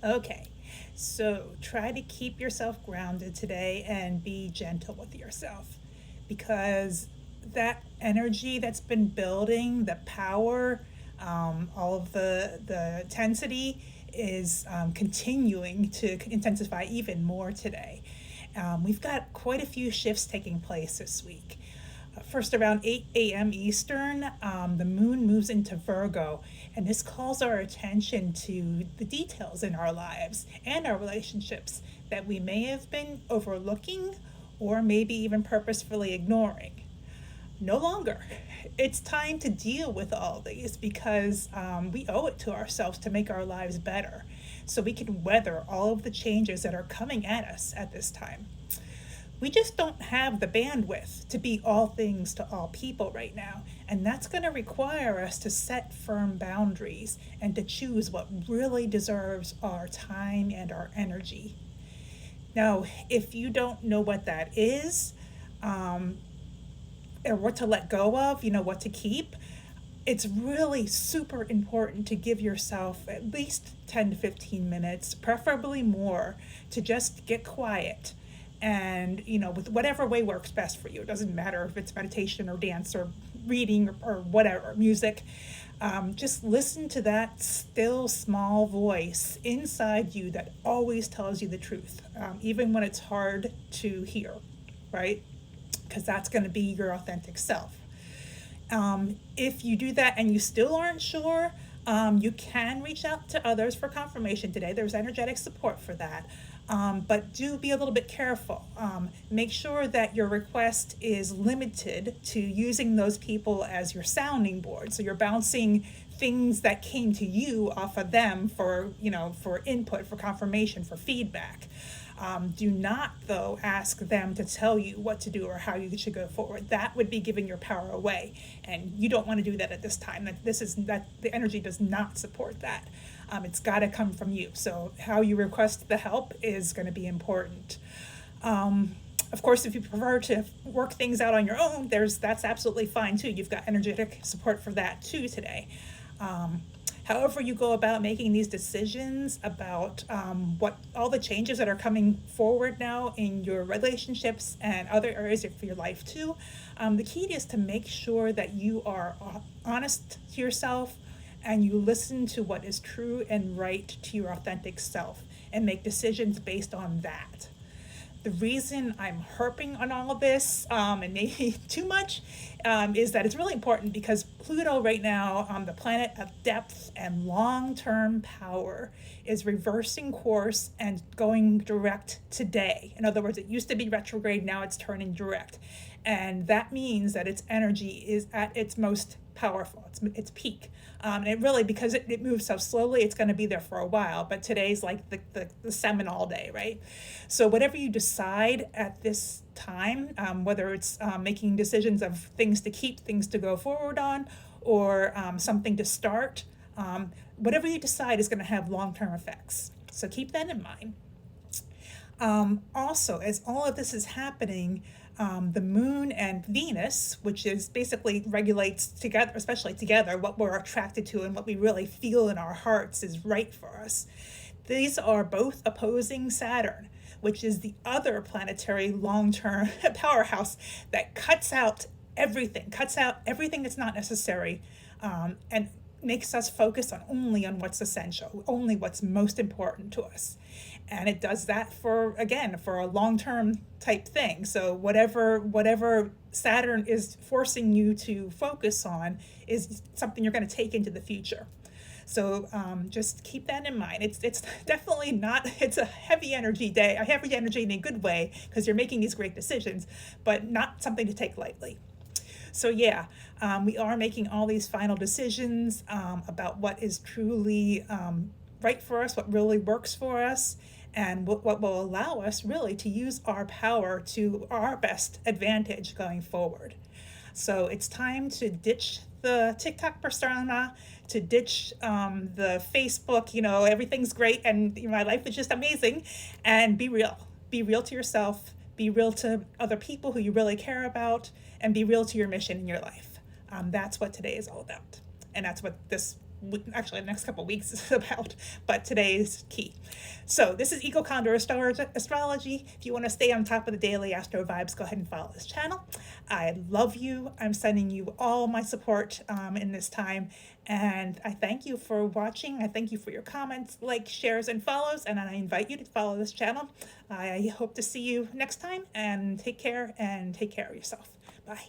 Okay, so try to keep yourself grounded today and be gentle with yourself because that energy that's been building, the power, all of the intensity is continuing to intensify even more today. We've got quite a few shifts taking place this week. First, around 8 a.m. Eastern, the moon moves into Virgo, and this calls our attention to the details in our lives and our relationships that we may have been overlooking or maybe even purposefully ignoring. No longer. It's time to deal with all these because we owe it to ourselves to make our lives better so we can weather all of the changes that are coming at us at this time. We just don't have the bandwidth to be all things to all people right now. And that's going to require us to set firm boundaries and to choose what really deserves our time and our energy. Now, if you don't know what that is, or what to let go of, what to keep, it's really super important to give yourself at least 10 to 15 minutes, preferably more, to just get quiet and with whatever way works best for you. It doesn't matter if it's meditation or dance or reading or whatever, music. Just listen to that still small voice inside you that always tells you the truth, even when it's hard to hear, right? Because that's going to be your authentic self. If you do that and you still aren't sure, you can reach out to others for confirmation today. There's energetic support for that. But do be a little bit careful. Make sure that your request is limited to using those people as your sounding board. So you're bouncing things that came to you off of them for input, for confirmation, for feedback. Do not, though, ask them to tell you what to do or how you should go forward. That would be giving your power away, and you don't want to do that at this time. That the energy does not support that. It's got to come from you. So how you request the help is going to be important. Of course, if you prefer to work things out on your own, that's absolutely fine too. You've got energetic support for that too today. However you go about making these decisions about what all the changes that are coming forward now in your relationships and other areas of your life too, the key is to make sure that you are honest to yourself and you listen to what is true and right to your authentic self and make decisions based on that. The reason I'm harping on all of this, and maybe too much, is that it's really important because Pluto right now, the planet of depth and long-term power, is reversing course and going direct today. In other words, it used to be retrograde, now it's turning direct. And that means that its energy is at its most powerful, its peak. And it really, because it moves so slowly, it's going to be there for a while. But today's like the seminal day, right? So whatever you decide at this time, whether it's making decisions of things to keep, things to go forward on, or something to start, whatever you decide is going to have long-term effects. So keep that in mind. Also, as all of this is happening, the moon and Venus, which is basically regulates together, especially together, what we're attracted to and what we really feel in our hearts is right for us. These are both opposing Saturn, which is the other planetary long-term powerhouse that cuts out everything that's not necessary, and makes us focus on what's essential, only what's most important to us. And it does that for a long-term type thing. So whatever Saturn is forcing you to focus on is something you're going to take into the future. So just keep that in mind. It's definitely not, it's a heavy energy day, a heavy energy in a good way, because you're making these great decisions, but not something to take lightly. So yeah, we are making all these final decisions about what is truly right for us, what really works for us, and what will allow us really to use our power to our best advantage going forward. So it's time to ditch the TikTok persona, to ditch the Facebook, everything's great and my life is just amazing, and be real. Be real to yourself, be real to other people who you really care about, and be real to your mission in your life. That's what today is all about. And that's what this actually the next couple of weeks is about, but today is key. So this is Eco Condor Astrology. If you want to stay on top of the daily astro vibes, go ahead and follow this channel. I love you. I'm sending you all my support in this time, and I thank you for watching. I thank you for your comments, likes, shares, and follows, and I invite you to follow this channel. I hope to see you next time, and take care of yourself. Bye.